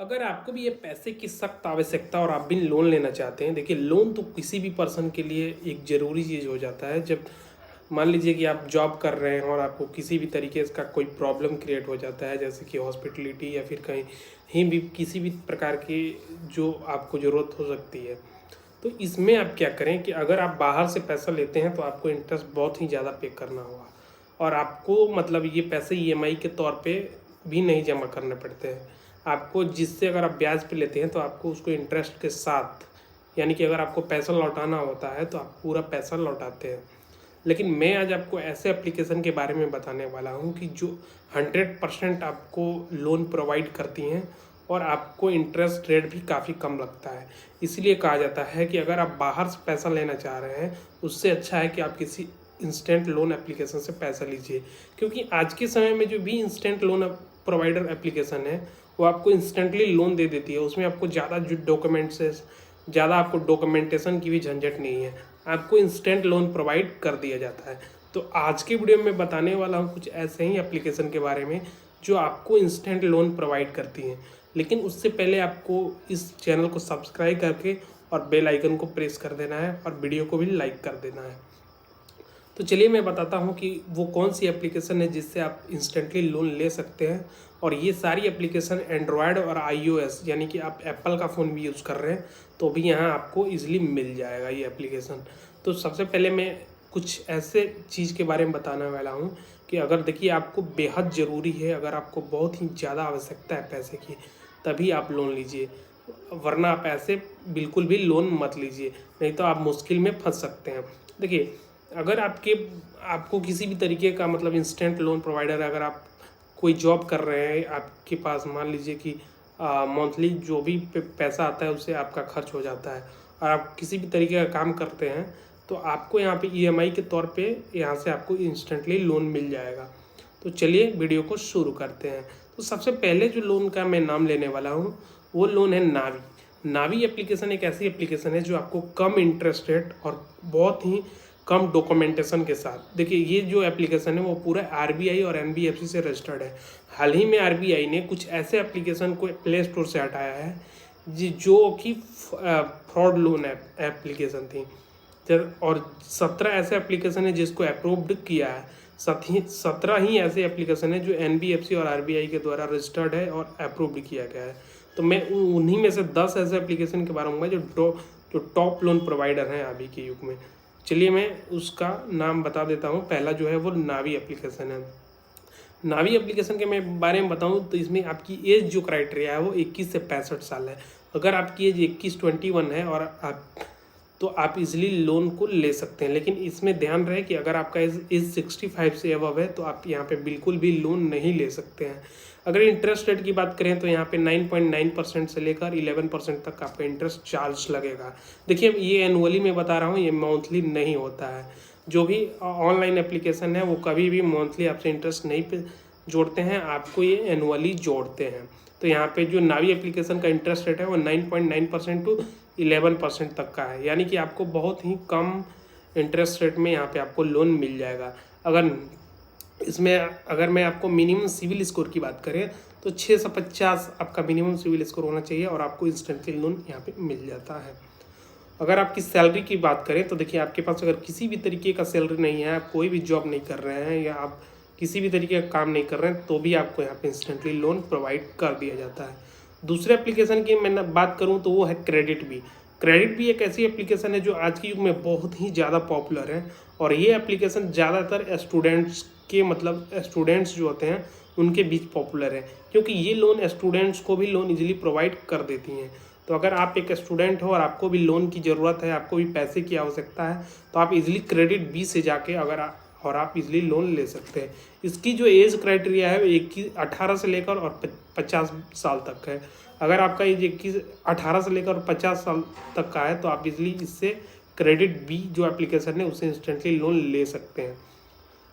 अगर आपको भी ये पैसे की सख्त आवश्यकता और आप भी लोन लेना चाहते हैं, देखिए लोन तो किसी भी पर्सन के लिए एक ज़रूरी चीज़ हो जाता है। जब मान लीजिए कि आप जॉब कर रहे हैं और आपको किसी भी तरीके का कोई प्रॉब्लम क्रिएट हो जाता है, जैसे कि हॉस्पिटलिटी या फिर कहीं भी किसी भी प्रकार की जो आपको ज़रूरत हो सकती है, तो इसमें आप क्या करें कि अगर आप बाहर से पैसा लेते हैं तो आपको इंटरेस्ट बहुत ही ज़्यादा पे करना होगा और आपको मतलब ये पैसे ईएमआई के तौर पे भी नहीं जमा करने पड़ते हैं। आपको जिससे अगर आप ब्याज पे लेते हैं तो आपको उसको इंटरेस्ट के साथ, यानी कि अगर आपको पैसा लौटाना होता है तो आप पूरा पैसा लौटाते हैं। लेकिन मैं आज आपको ऐसे एप्लीकेशन के बारे में बताने वाला हूँ कि जो 100% आपको लोन प्रोवाइड करती हैं और आपको इंटरेस्ट रेट भी काफ़ी कम लगता है। इसीलिए कहा जाता है कि अगर आप बाहर से पैसा लेना चाह रहे हैं, उससे अच्छा है कि आप किसी इंस्टेंट लोन एप्लीकेशन से पैसा लीजिए, क्योंकि आज के समय में जो भी इंस्टेंट लोन प्रोवाइडर एप्लीकेशन है वो आपको इंस्टेंटली लोन दे देती है। उसमें आपको ज़्यादा जो डॉक्यूमेंट्स है, ज़्यादा आपको डॉक्यूमेंटेशन की भी झंझट नहीं है, आपको इंस्टेंट लोन प्रोवाइड कर दिया जाता है। तो आज के वीडियो में बताने वाला हूँ कुछ ऐसे ही एप्लीकेशन के बारे में जो आपको इंस्टेंट लोन प्रोवाइड करती हैं। लेकिन उससे पहले आपको इस चैनल को सब्सक्राइब करके और बेल आइकन को प्रेस कर देना है और वीडियो को भी लाइक कर देना है। तो चलिए मैं बताता हूँ कि वो कौन सी एप्लीकेशन है जिससे आप इंस्टेंटली लोन ले सकते हैं। और ये सारी एप्लीकेशन एंड्रॉयड और आईओएस, यानी कि आप एप्पल का फ़ोन भी यूज़ कर रहे हैं तो भी यहाँ आपको इजीली मिल जाएगा ये एप्लीकेशन। तो सबसे पहले मैं कुछ ऐसे चीज़ के बारे में बताने वाला हूँ कि अगर देखिए आपको बेहद ज़रूरी है, अगर आपको बहुत ही ज़्यादा आवश्यकता है पैसे की, तभी आप लोन लीजिए, वरना आप ऐसे बिल्कुल भी लोन मत लीजिए, नहीं तो आप मुश्किल में फंस सकते हैं। देखिए अगर आपको किसी भी तरीके का मतलब इंस्टेंट लोन प्रोवाइडर, अगर आप कोई जॉब कर रहे हैं, आपके पास मान लीजिए कि मंथली जो भी पैसा आता है उससे आपका खर्च हो जाता है और आप किसी भी तरीके का काम करते हैं, तो आपको यहाँ पे ईएमआई के तौर पे यहाँ से आपको इंस्टेंटली लोन मिल जाएगा। तो चलिए वीडियो को शुरू करते हैं। तो सबसे पहले जो लोन का मैं नाम लेने वाला हूँ वो लोन है नावी। नावी एप्लीकेशन एक ऐसी एप्लीकेशन है जो आपको कम इंटरेस्ट रेट और बहुत ही कम डॉक्यूमेंटेशन के साथ, देखिए ये जो एप्लीकेशन है वो पूरा आरबीआई और एनबीएफसी से रजिस्टर्ड है। हाल ही में आरबीआई ने कुछ ऐसे एप्लीकेशन को प्ले स्टोर से हटाया है जो कि फ्रॉड लोन एप्लीकेशन थी, और 17 ऐसे एप्लीकेशन है जिसको अप्रूव्ड किया है। 17 ही ऐसे एप्लीकेशन है जो एनबीएफसी और आरबीआई के द्वारा रजिस्टर्ड है और अप्रूव्ड किया गया है। तो मैं उन्हीं में से 10 ऐसे एप्लीकेशन के बारे में जो टॉप लोन प्रोवाइडर हैं अभी के युग में। चलिए मैं उसका नाम बता देता हूँ। पहला जो है वो नावी एप्लीकेशन है। नावी एप्लीकेशन के मैं बारे में बताऊँ तो इसमें आपकी एज जो क्राइटेरिया है वो 21 से 65 साल है। अगर आपकी एज 21 है और आप इजीली लोन को ले सकते हैं। लेकिन इसमें ध्यान रहे कि अगर आपका एज 65 से अबव है तो आप यहाँ पे बिल्कुल भी लोन नहीं ले सकते हैं। अगर इंटरेस्ट रेट की बात करें तो यहाँ पे 9.9% से लेकर 11% तक आपका इंटरेस्ट चार्ज लगेगा। देखिए ये एनुअली में बता रहा हूँ, ये मंथली नहीं होता है। जो भी ऑनलाइन एप्लीकेशन है वो कभी भी मंथली आपसे इंटरेस्ट नहीं पे जोड़ते हैं, आपको ये एनुअली जोड़ते हैं। तो यहाँ पे जो नावी एप्लीकेशन का इंटरेस्ट रेट है वो 9.9% टू 11% तक का है, यानी कि आपको बहुत ही कम इंटरेस्ट रेट में यहाँ पे आपको लोन मिल जाएगा। अगर मैं आपको मिनिमम सिविल स्कोर की बात करें तो 650 आपका मिनिमम सिविल स्कोर होना चाहिए और आपको इंस्टेंटली लोन यहाँ पे मिल जाता है। अगर आपकी सैलरी की बात करें तो देखिए आपके पास अगर किसी भी तरीके का सैलरी नहीं है, आप कोई भी जॉब नहीं कर रहे हैं या आप किसी भी तरीके का काम नहीं कर रहे हैं, तो भी आपको यहाँ पे इंस्टेंटली लोन प्रोवाइड कर दिया जाता है। दूसरे एप्लीकेशन की मैं बात करूँ तो वो है क्रेडिट बी। क्रेडिट बी एक ऐसी एप्लीकेशन है जो आज के युग में बहुत ही ज़्यादा पॉपुलर है और ये एप्लीकेशन ज़्यादातर स्टूडेंट्स जो होते हैं उनके बीच पॉपुलर है, क्योंकि ये लोन स्टूडेंट्स को भी लोन इजीली प्रोवाइड कर देती हैं। तो अगर आप एक स्टूडेंट हो और आपको भी लोन की ज़रूरत है, आपको भी पैसे की आवश्यकता है, तो आप इजीली क्रेडिट बी से जाके आप इजीली लोन ले सकते हैं। इसकी जो एज क्राइटेरिया है वो 18 से लेकर और 50 साल तक है। अगर आपका एज 18 से लेकर 50 साल तक का है तो आप इजीली इससे क्रेडिट बी जो एप्लीकेशन है उससे इंस्टेंटली लोन ले सकते हैं।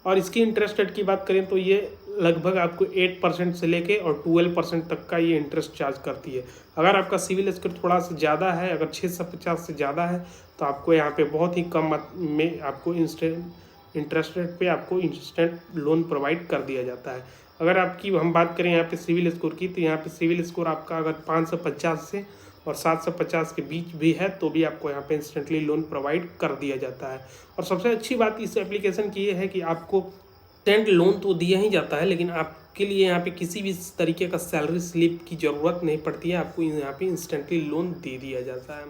और इसकी इंटरेस्ट रेट की बात करें तो ये लगभग आपको 8% से लेके और 12% तक का ये इंटरेस्ट चार्ज करती है। अगर आपका सिविल स्कोर थोड़ा सा ज़्यादा है, अगर 650 से ज़्यादा है, तो आपको यहाँ पे बहुत ही कम में आपको इंटरेस्ट रेट पे आपको इंस्टेंट लोन प्रोवाइड कर दिया जाता है। अगर आपकी हम बात करें यहाँ पे सिविल स्कोर की, तो यहाँ पे सिविल स्कोर आपका अगर 550 से और 750 के बीच भी है तो भी आपको यहाँ पे इंस्टेंटली लोन प्रोवाइड कर दिया जाता है। और सबसे अच्छी बात इस एप्लीकेशन की ये है कि आपको इंस्टेंट लोन तो दिया ही जाता है, लेकिन आपके लिए यहाँ पे किसी भी तरीके का सैलरी स्लिप की ज़रूरत नहीं पड़ती है, आपको यहाँ पे इंस्टेंटली लोन दे दिया जाता है।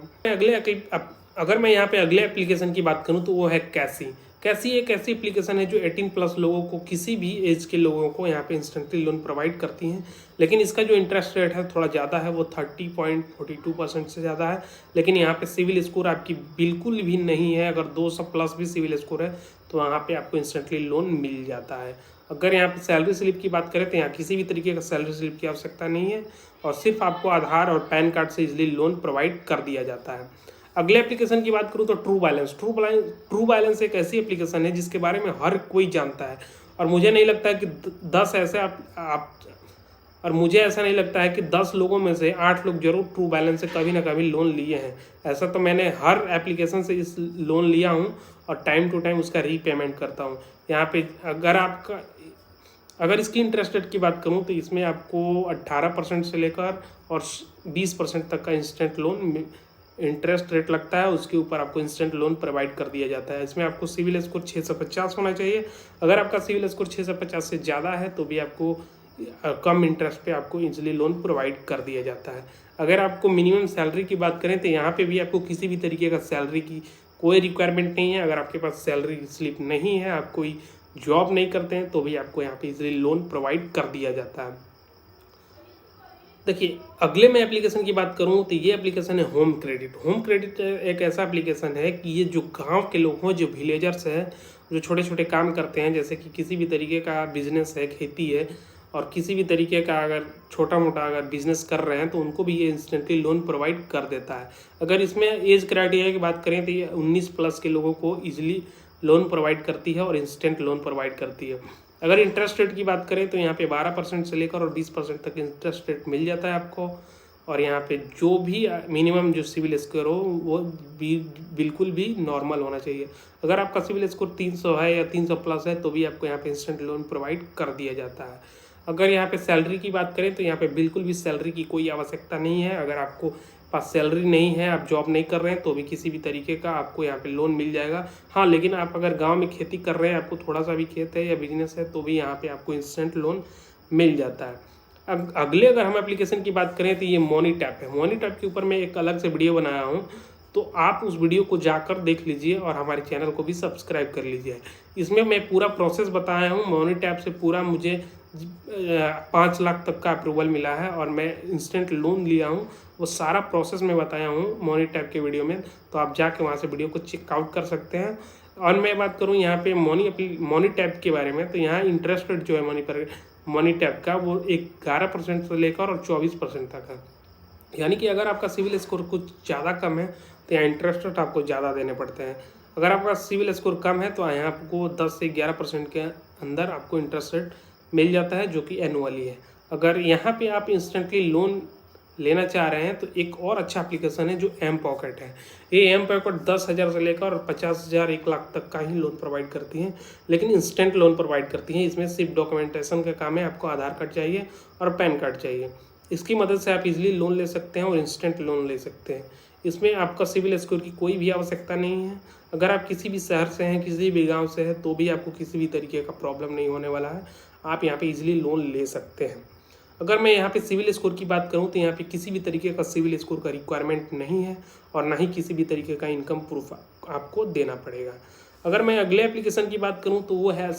अगर मैं यहाँ पे अगले एप्लीकेशन की बात करूँ तो वो है कैसी। कैसी एक ऐसी एप्लीकेशन है जो 18+ लोगों को, किसी भी एज के लोगों को यहाँ पे इंस्टेंटली लोन प्रोवाइड करती हैं। लेकिन इसका जो इंटरेस्ट रेट है थोड़ा ज़्यादा है, वो 30.42% से ज़्यादा है। लेकिन यहाँ पे सिविल स्कोर आपकी बिल्कुल भी नहीं है, अगर 200+ भी सिविल स्कोर है तो यहाँ पे आपको इंस्टेंटली लोन मिल जाता है। अगर यहाँ पे सैलरी स्लिप की बात करें तो यहाँ किसी भी तरीके का सैलरी स्लिप की आवश्यकता नहीं है, और सिर्फ आपको आधार और पैन कार्ड से इजीली लोन प्रोवाइड कर दिया जाता है। अगले एप्लीकेशन की बात करूँ तो ट्रू बैलेंस एक ऐसी एप्लीकेशन है जिसके बारे में हर कोई जानता है, और मुझे नहीं लगता है कि 10 ऐसे और मुझे ऐसा नहीं लगता है कि 10 लोगों में से 8 लोग जरूर ट्रू बैलेंस से कभी ना कभी लोन लिए हैं। ऐसा तो मैंने हर एप्लीकेशन से इस लोन लिया हूँ और टाइम टू टाइम उसका रीपेमेंट करता हूँ। यहाँ पे अगर इसकी इंटरेस्ट रेट की बात करूँ तो इसमें आपको 18% से लेकर और 20% तक का इंस्टेंट लोन इंटरेस्ट रेट लगता है, उसके ऊपर आपको इंस्टेंट लोन प्रोवाइड कर दिया जाता है। इसमें आपको सिविल स्कोर 650 होना चाहिए। अगर आपका सिविल स्कोर 650 से ज़्यादा है तो भी आपको कम इंटरेस्ट पे आपको इजीली लोन प्रोवाइड कर दिया जाता है। अगर आपको मिनिमम सैलरी की बात करें तो यहाँ पे भी आपको किसी भी तरीके का सैलरी की कोई रिक्वायरमेंट नहीं है। अगर आपके पास सैलरी स्लिप नहीं है, आप कोई जॉब नहीं करते हैं, तो भी आपको यहाँ पे इजीली लोन प्रोवाइड कर दिया जाता है। देखिए, अगले मैं एप्लीकेशन की बात करूँ तो ये एप्लीकेशन है होम क्रेडिट एक ऐसा एप्लीकेशन है कि ये जो गांव के लोग हों, जो विलेजर्स हैं, जो छोटे छोटे काम करते हैं, जैसे कि किसी भी तरीके का बिजनेस है, खेती है, और किसी भी तरीके का अगर छोटा मोटा अगर बिजनेस कर रहे हैं तो उनको भी ये इंस्टेंटली लोन प्रोवाइड कर देता है। अगर इसमें एज क्राइटेरिया की बात करें तो ये 19+ के लोगों को ईजिली लोन प्रोवाइड करती है और इंस्टेंट लोन प्रोवाइड करती है। अगर इंटरेस्ट रेट की बात करें तो यहाँ पे 12% से लेकर और 20% तक इंटरेस्ट रेट मिल जाता है आपको। और यहाँ पे जो भी मिनिमम जो सिविल स्कोर हो वो भी बिल्कुल भी नॉर्मल होना चाहिए। अगर आपका सिविल स्कोर 300 है या 300+ है तो भी आपको यहाँ पे इंस्टेंट लोन प्रोवाइड कर दिया जाता है। अगर यहाँ पे सैलरी की बात करें तो यहाँ पे बिल्कुल भी सैलरी की कोई आवश्यकता नहीं है। अगर आपको पास सैलरी नहीं है, आप जॉब नहीं कर रहे हैं, तो भी किसी भी तरीके का आपको यहाँ पे लोन मिल जाएगा। हाँ, लेकिन आप अगर गांव में खेती कर रहे हैं, आपको थोड़ा सा भी खेत है या बिजनेस है, तो भी यहाँ पे आपको इंस्टेंट लोन मिल जाता है। अब अगले अगर हम एप्लीकेशन की बात करें तो ये मनी टैप है। मनी टैप के ऊपर मैं एक अलग से वीडियो बनाया हूँ, तो आप उस वीडियो को जाकर देख लीजिए और हमारे चैनल को भी सब्सक्राइब कर लीजिए। इसमें मैं पूरा प्रोसेस बताया हूँ। मनी टैप से पूरा मुझे 5 लाख तक का अप्रूवल मिला है और मैं इंस्टेंट लोन लिया हूँ, वो सारा प्रोसेस मैं बताया हूँ मनी टैप के वीडियो में, तो आप जाके वहाँ से वीडियो को चेकआउट कर सकते हैं। और मैं बात करूँ यहाँ पे मनी टैप के बारे में, तो यहाँ इंटरेस्ट रेट जो है मनी टैप का वो 11% से लेकर और 24% तक है। यानी कि अगर आपका सिविल स्कोर कुछ ज़्यादा कम है तो यहाँ इंटरेस्ट रेट आपको ज़्यादा देने पड़ते हैं। अगर आपका सिविल स्कोर कम है तो यहाँ आपको 10 से 11% के अंदर आपको इंटरेस्ट रेट मिल जाता है, जो कि एनुअली है। अगर यहाँ पे आप इंस्टेंटली लोन लेना चाह रहे हैं तो एक और अच्छा एप्लीकेशन है जो एम पॉकेट है। ये एम पॉकेट 10,000 से लेकर और 50,000 1 लाख तक का ही लोन प्रोवाइड करती है, लेकिन इंस्टेंट लोन प्रोवाइड करती है। इसमें सिर्फ डॉक्यूमेंटेशन का काम है, आपको आधार कार्ड चाहिए और पैन कार्ड चाहिए। इसकी मदद से आप इजीली लोन ले सकते हैं और इंस्टेंट लोन ले सकते हैं। इसमें आपका सिविल स्कोर की कोई भी आवश्यकता नहीं है। अगर आप किसी भी शहर से हैं, किसी भी गांव से हैं, तो भी आपको किसी भी तरीके का प्रॉब्लम नहीं होने वाला है। आप यहाँ पे इजीली लोन ले सकते हैं। अगर मैं यहाँ पे सिविल स्कोर की बात करूँ तो यहाँ पे किसी भी तरीके का सिविल स्कोर का रिक्वायरमेंट नहीं है और ना ही किसी भी तरीके का इनकम प्रूफ आपको देना पड़ेगा। अगर मैं अगले एप्लीकेशन की बात करूँ तो वो है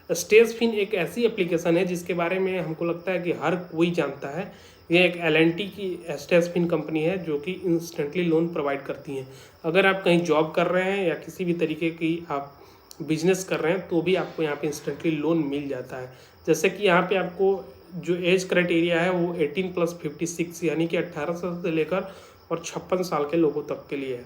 स्टेजफिन एक ऐसी एप्लीकेशन है जिसके बारे में हमको लगता है कि हर कोई जानता है। ये एक L&T की स्टेजफिन कंपनी है जो कि इंस्टेंटली लोन प्रोवाइड करती है। अगर आप कहीं जॉब कर रहे हैं या किसी भी तरीके की आप बिजनेस कर रहे हैं तो भी आपको यहाँ पे इंस्टेंटली लोन मिल जाता है। जैसे कि यहाँ पे आपको जो एज क्राइटेरिया है वो 18+56 यानी कि 18 से लेकर और 56 साल के लोगों तक के लिए है।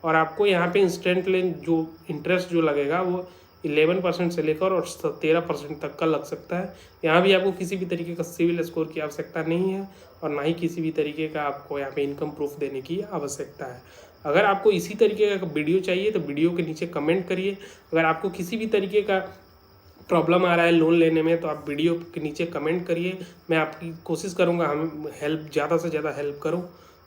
और आपको यहाँ पे इंस्टेंटली जो इंटरेस्ट जो लगेगा वो 11% से लेकर और 13% तक का लग सकता है। यहाँ भी आपको किसी भी तरीके का सिविल स्कोर की आवश्यकता नहीं है और ना ही किसी भी तरीके का आपको यहाँ पे इनकम प्रूफ देने की आवश्यकता है। अगर आपको इसी तरीके का वीडियो चाहिए तो वीडियो के नीचे कमेंट करिए। अगर आपको किसी भी तरीके का प्रॉब्लम आ रहा है लोन लेने में, तो आप वीडियो के नीचे कमेंट करिए। मैं आपकी कोशिश करूँगा हम ज़्यादा से ज़्यादा हेल्प करूँ।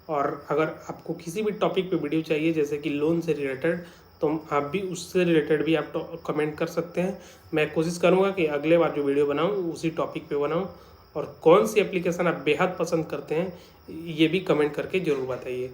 और अगर आपको किसी भी टॉपिक पे वीडियो चाहिए जैसे कि लोन से रिलेटेड, तो आप भी उससे रिलेटेड भी आप कमेंट कर सकते हैं। मैं कोशिश करूँगा कि अगले बार जो वीडियो बनाऊँ उसी टॉपिक पे बनाऊँ। और कौन सी एप्लीकेशन आप बेहद पसंद करते हैं ये भी कमेंट करके ज़रूर बताइए।